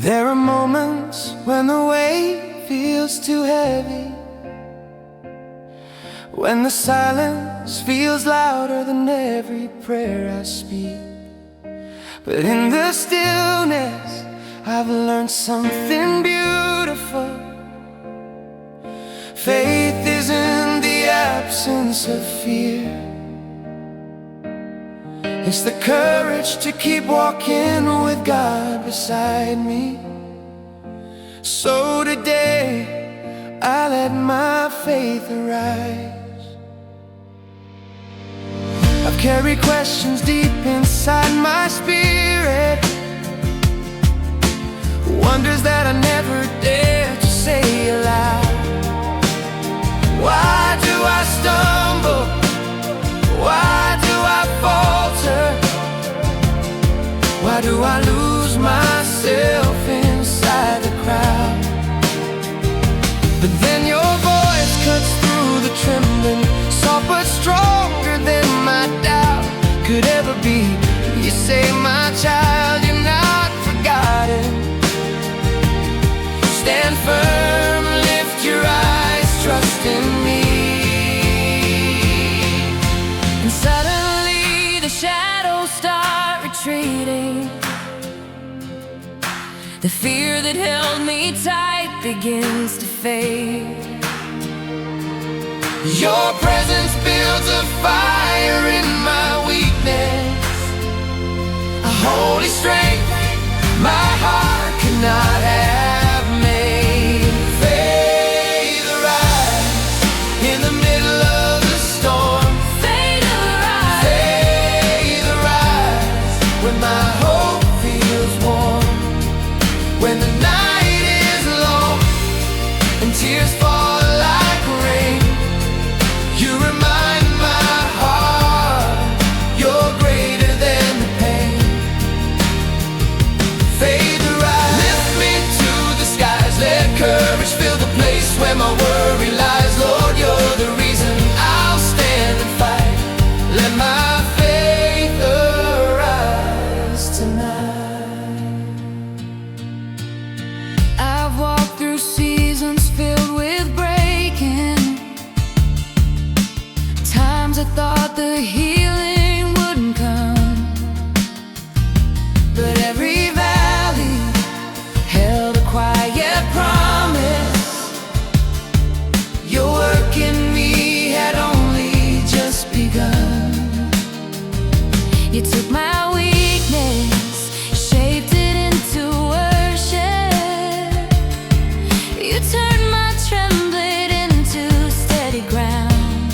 There are moments when the weight feels too heavy, when the silence feels louder than every prayer I speak. But in the stillness, I've learned something beautiful. Faith isn't the absence of fear, it's the courage to keep walking with God beside me. So today, I let my faith arise. I've carried questions deep inside my spirit, wonders that I never dared to say aloud. Why do I stumble? Why do I falter? Why do I lose myself inside the crowd? But then your voice cuts through the trembling, soft but stronger than my doubt could ever be. You say, my child, you're not forgotten. Stand firm, lift your eyes, trust in me. And suddenly the shadows start retreating. The fear that held me tight begins to fade. Your presence builds a fire in my weakness, a holy strength my heart could not have made. Faith arise in the middle of the storm. Faith arise, faith arise when my hope feels warm. When the night is long and tears fall like rain, you remind my heart you're greater than the pain. Faith arise, lift me to the skies, let courage fill the place where my worry lies. Lord, you're the reason I'll stand and fight. Let my faith arise tonight. I've walked through seasons filled with breaking, times I thought the healing wouldn't come, but every valley held a quiet promise. Your work in me had only just begun. You took my weakness, shaped it into worship. You turned my trembling into steady ground.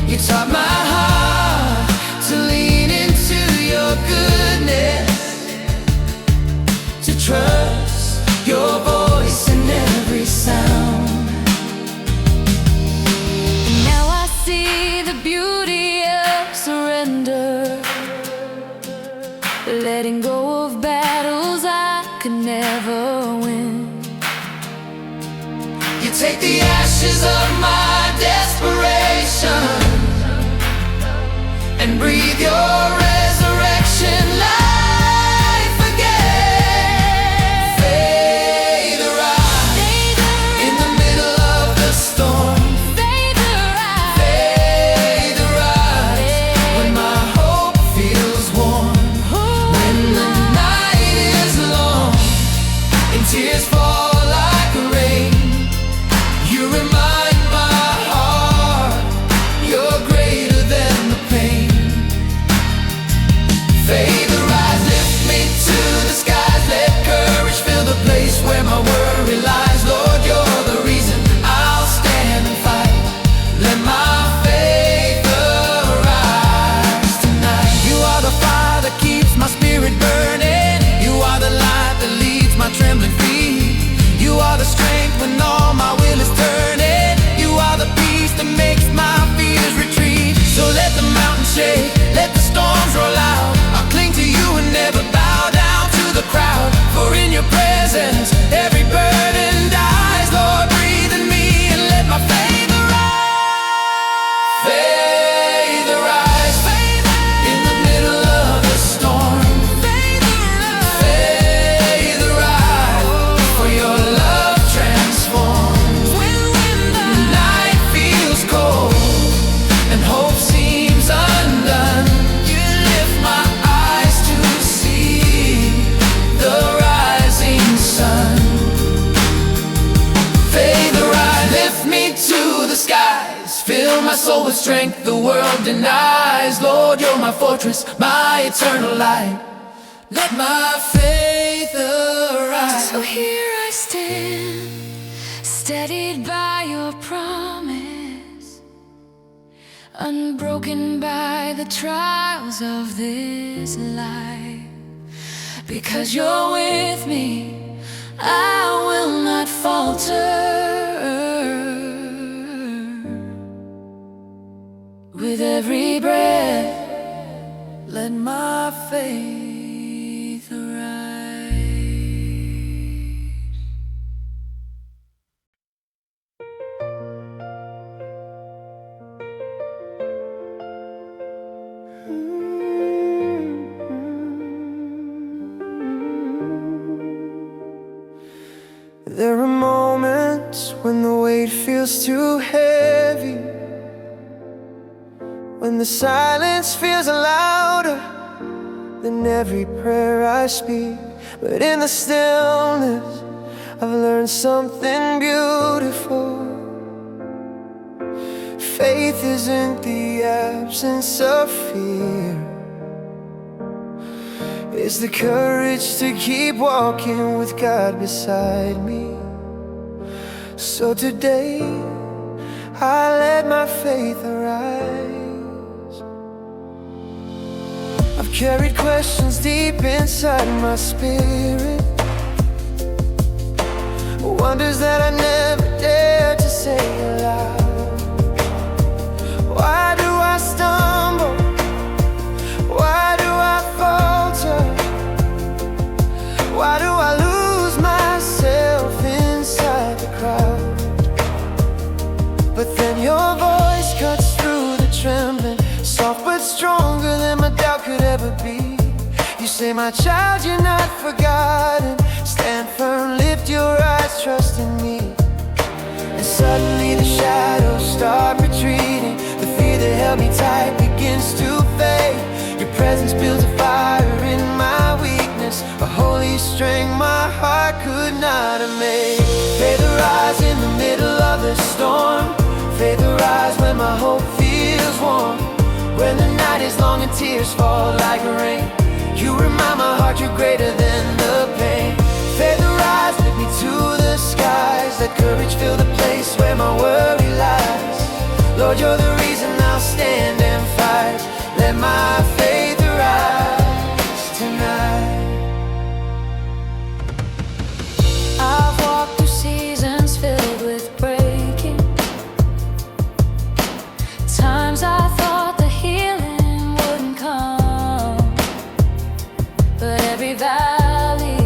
You taught my heart to lean into your goodness, to trust your voice in every sound. And now I see the beauty of surrender, letting go of battles I could never win. You take the ashes of my desperation and breathe your resurrection life again. Faith arise in the middle of the storm. Faith arise when my hope feels warm. When the night is long and tears fall like rain, you remind my heart you're greater than the pain. Faith arise, lift me to the skies, let courage fill the place where my worry lies. Lord, you're the reason I'll stand and fight. Let my faith arise tonight. You are the fire that keeps my spirit burning. You are the light that leads my trembling feet. You are the strength when all my will is turning. You are the peace that makes my fears retreat. So let the mountains shake, let the storms roll out. I'll cling to you and never bow down to the crowd. For in your presence, every burden dies. Lord, breathe in me and let my faith arise. Faith arise in the middle of the storm. Faith arise. my soul with strength the world denies. Lord, you're my fortress, my eternal light. Let my faith arise. So here I stand, steadied by your promise, unbroken by the trials of this life. Because you're with me, I will not falter. With every breath, let my faith arise. There are moments when the weight feels too heavy, when the silence feels louder than every prayer I speak. But in the stillness, I've learned something beautiful. Faith isn't the absence of fear, it's the courage to keep walking with God beside me. So today, I let my faith arise. I've carried questions deep inside my spirit, wonders that I never dared to say aloud. Why do I stumble? Why do I falter? Why do I lose myself inside the crowd? But then your voice cuts through the trembling, soft but stronger than my doubt could ever be. You say, my child, you're not forgotten. Stand firm, lift your eyes, trust in me. And suddenly the shadows start retreating. The fear that held me tight begins to fade. Your presence builds a fire in my weakness, a holy strength my heart could not have made. Faith arise in the middle of the storm. Faith arise when my hope feels warm. When the night is long and tears fall like rain, you remind my heart you're greater than the pain. Faith arise, lift me to the skies. Let courage fill the place where my worry lies. Lord, you're the reason I'll stand and fight. Let my faith arise tonight. I've walked through seasons filled with breaking, times I thought the healing wouldn't come, but every valley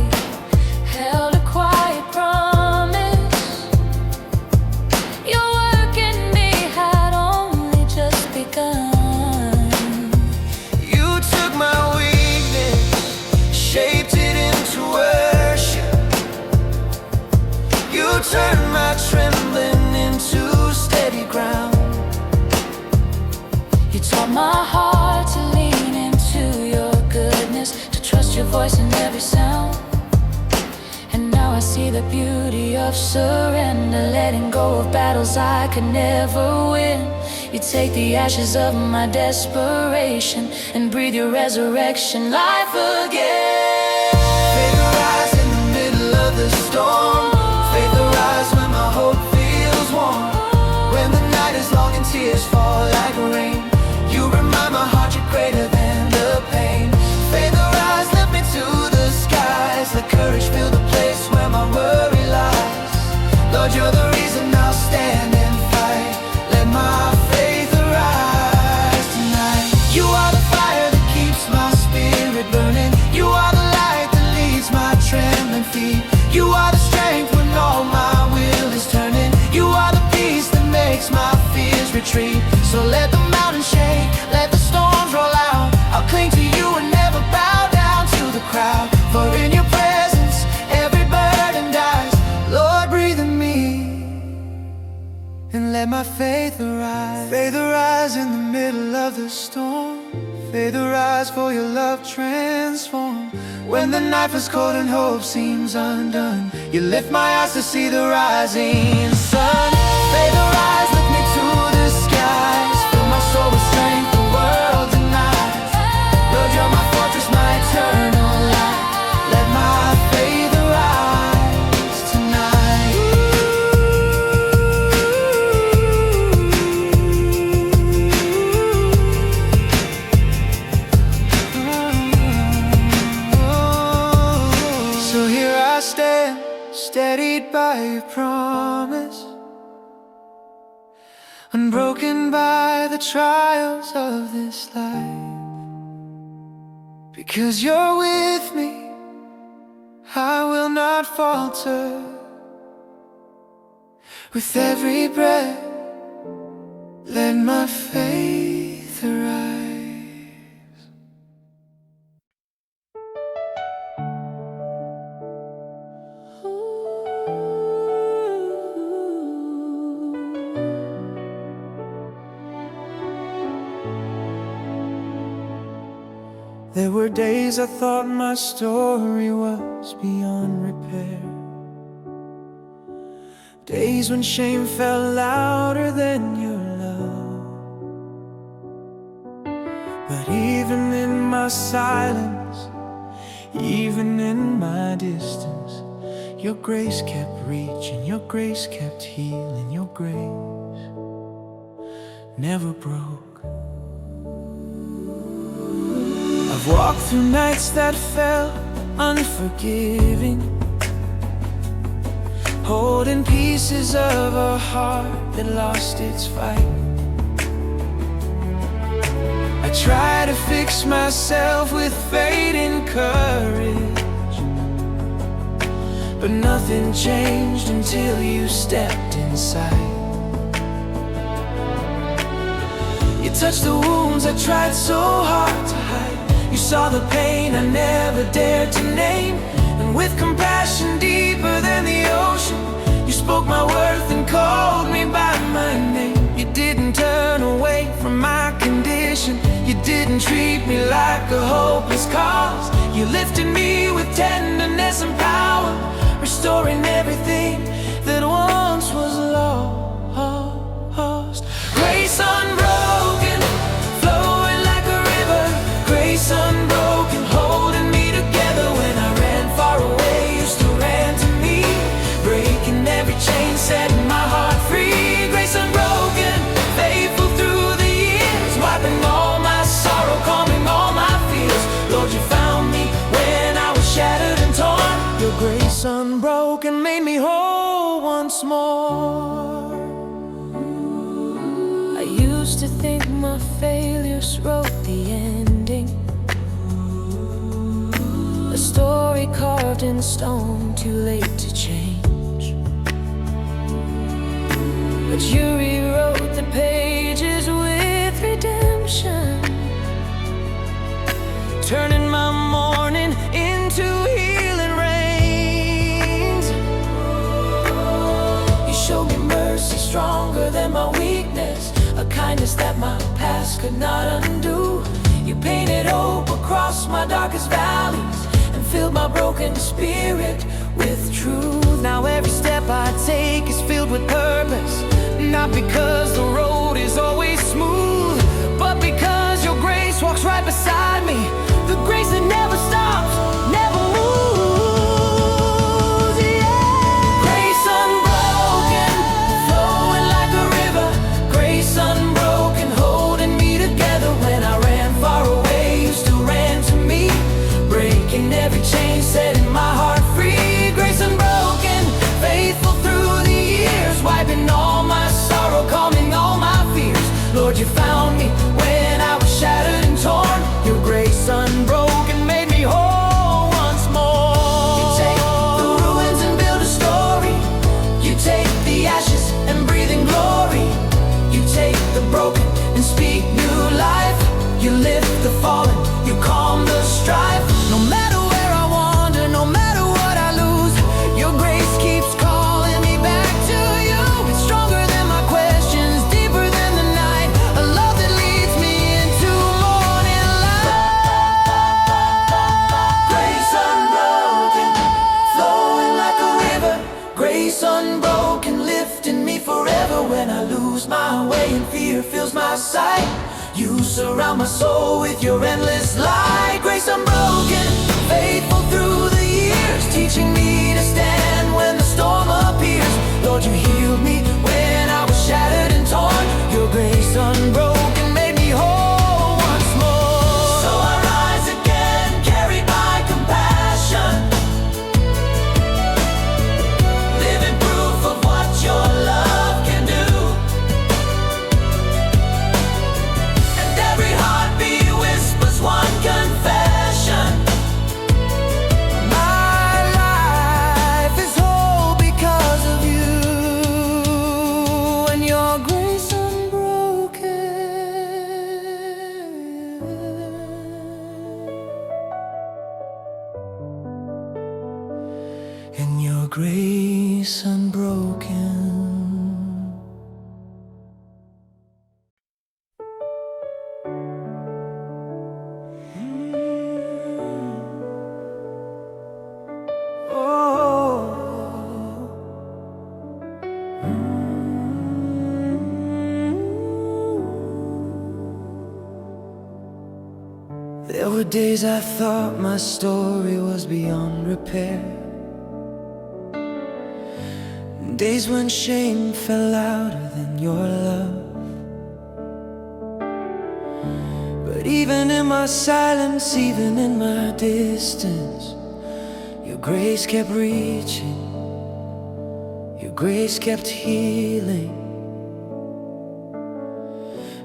held a quiet promise. Your work in me had only just begun. You took my weakness, shaped it into worship. You turned my trembling into steady ground. You taught my heart to lean into your goodness, to trust your voice in every sound. And now I see the beauty of surrender, letting go of battles I could never win. You take the ashes of my desperation and breathe your resurrection life again. Faith arise in the middle of the storm. Faith arise when my hope feels warm. When the night is long and tears fall like rain, you remind my heart you're greater than the pain. Faith arise, lift me to the skies. Let courage fill the place where my worry lies. Lord, you're the reason I'll stand and fight. Let my faith arise tonight. You are the fire that keeps my spirit burning. You are the light that leads my trembling feet. You are the strength when all my will is turning. You are the peace that makes my fears retreat. So let the mountains shake, let the storms roll out. I'll cling to you and never bow down to the crowd. For in your presence, every burden dies. Lord, breathe in me and let my faith arise. Faith arise in the middle of the storm. Faith arise for your love transform. When the night feels cold and hope seems undone, you lift my eyes to see the rising sun. Faith arise, lift me to the sky. steadied by your promise, unbroken by the trials of this life. Because you're with me, I will not falter. With every breath, let my faith arise. There were days I thought my story was beyond repair, days when shame fell louder than your love. But even in my silence, even in my distance, your grace kept reaching, your grace kept healing, your grace never broke. I've walked through nights that felt unforgiving, holding pieces of a heart that lost its fight. I try to fix myself with fading courage, but nothing changed until you stepped inside. You touched the wounds I tried so hard to hide. You saw the pain I never dared to name, and with compassion deeper than the ocean, you spoke my worth and called me by my name. You didn't turn away from my condition, you didn't treat me like a hopeless cause. You lifted me with tenderness and power, restoring everything that once was lost. Grace unbroken, flowing like a river. Grace unbroken, holding me together when I ran far away. You still ran to me, breaking every chain, setting my heart free. Grace unbroken, faithful through the years, wiping all my sorrow, calming all my fears. Lord, you found me when I was shattered and torn. Your grace unbroken made me whole once more. I used to think my failures wrote the ending, a story carved in stone, too late to change. But you rewrote the pages with redemption, turning my mourning into healing rains. You showed me mercy stronger than my weakness, a kindness that my past could not undo. You painted hope across my darkest valleys and filled my broken spirit with truth. Now every step I take is filled with purpose, not because the road is always smooth, but because your grace walks right beside me, the grace that never stops, never moves. Yeah. Grace unbroken, flowing like a river. Grace unbroken, holding me together when I ran far away. You still ran to me, breaking every chain, setting my heart free. Grace unbroken, faithful through the years, wiping all my sorrow, calming all my fears. Lord, you found me when I was shattered and torn. Your grace unbroken made me whole once more. You take the ruins and build a story. You take the ashes and breathe in glory. You take the broken and speak new life. You lift the fallen, you calm the strife. No matter where I wander, no matter what I lose, your grace keeps calling me back to you. It's stronger than my questions, deeper than the night, a love that leads me into morning light. Grace unbroken, flowing like a river. Grace unbroken, lifting me forever when I lose my way and fear fills my sight. You surround my soul with your endless light. Grace unbroken, faithful through the years, teaching me to stand when the storm appears. Lord, you healed me when I was shattered and torn. Your grace unbroken made me whole once more. So I rise again, carried by compassion. grace unbroken. There were days I thought my story was beyond repair, days when shame fell louder than your love. But even in my silence, even in my distance, your grace kept reaching, your grace kept healing.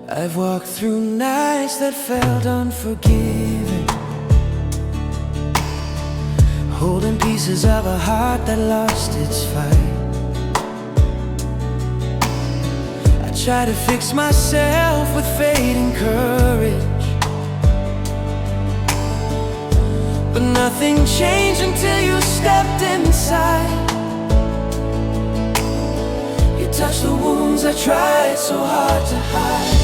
I've walked through nights that felt unforgiving, holding pieces of a heart that lost its fight. I try to fix myself with fading courage, but nothing changed until you stepped inside. You touched the wounds I tried so hard to hide.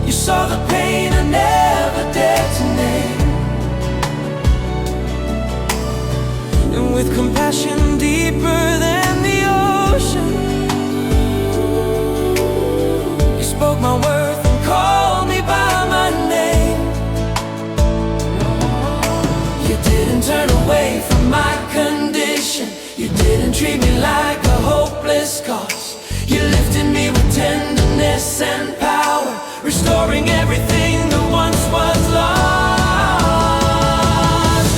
You saw the pain I never dared to name, and with compassion deeper than the ocean, you spoke my worth and called me by my name. You didn't turn away from my condition, you didn't treat me like a hopeless cause. You lifted me with tenderness and power, restoring everything that once was lost.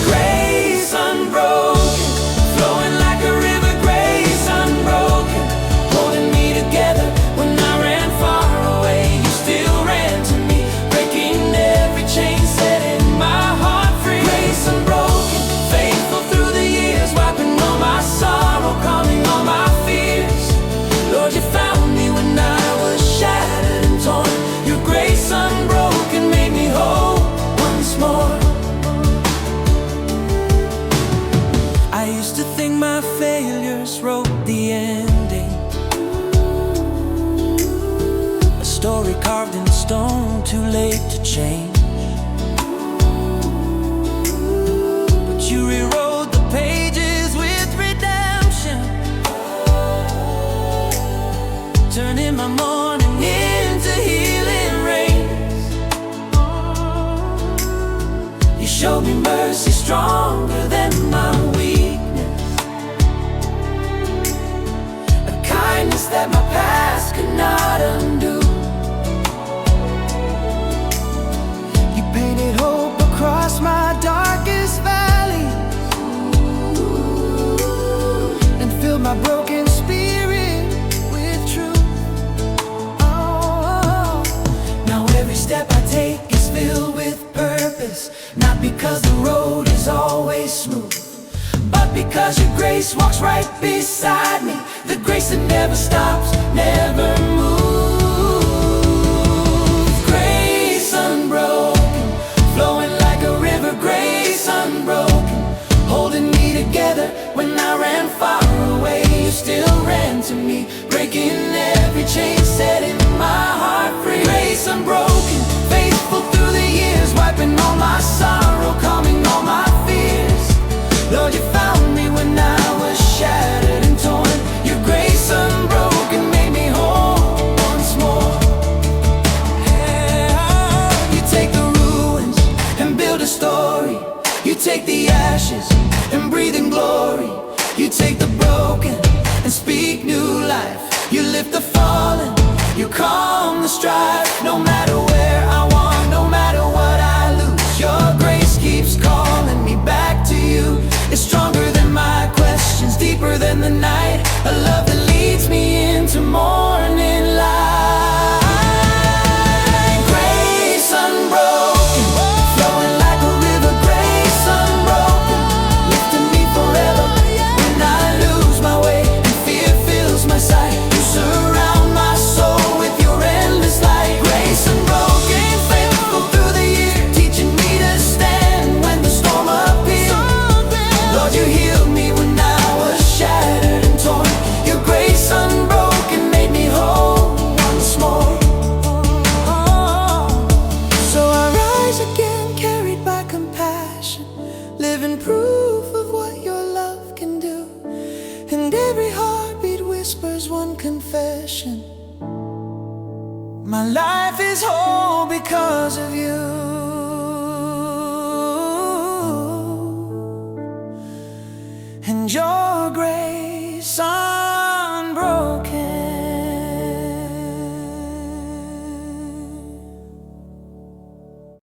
Grace unbroken, flowing like a river. Grace unbroken, holding me together when I ran far away. You still ran to me, breaking every chain, setting my heart free. Grace unbroken, faithful through the years, wiping all my sorrow, calming all my fears. Lord, you found me when I was shattered and torn. Your grace unbroken made me whole once more. I used to think my failures wrote the ending, a story carved in stone, too late to change. But you rewrote the pages with redemption, turning my mourning into healing rains. You showed me mercy stronger than my weakness, a kindness that my past could not undo. You painted hope across my darkest valleys and filled my broken spirit with truth. Now every step I take is filled with purpose, not because the road is always smooth, but because your grace walks right beside me, the grace that never stops, never moves. Grace unbroken, flowing like a river. Grace unbroken, holding me together when I ran far away. You still ran to me, breaking every chain, setting my heart free. Grace unbroken, faithful through the years, wiping all my sorrow, calming all my fears. Lord, you found me when I was shattered and torn. Your grace unbroken made me whole once more. You take the ruins and build a story, you take the ashes and breathe in glory. You take the broken and speak new life. You lift the fallen, you calm the strife. No matter where I want, no matter what I lose, your grace My life is whole because of you. And your grace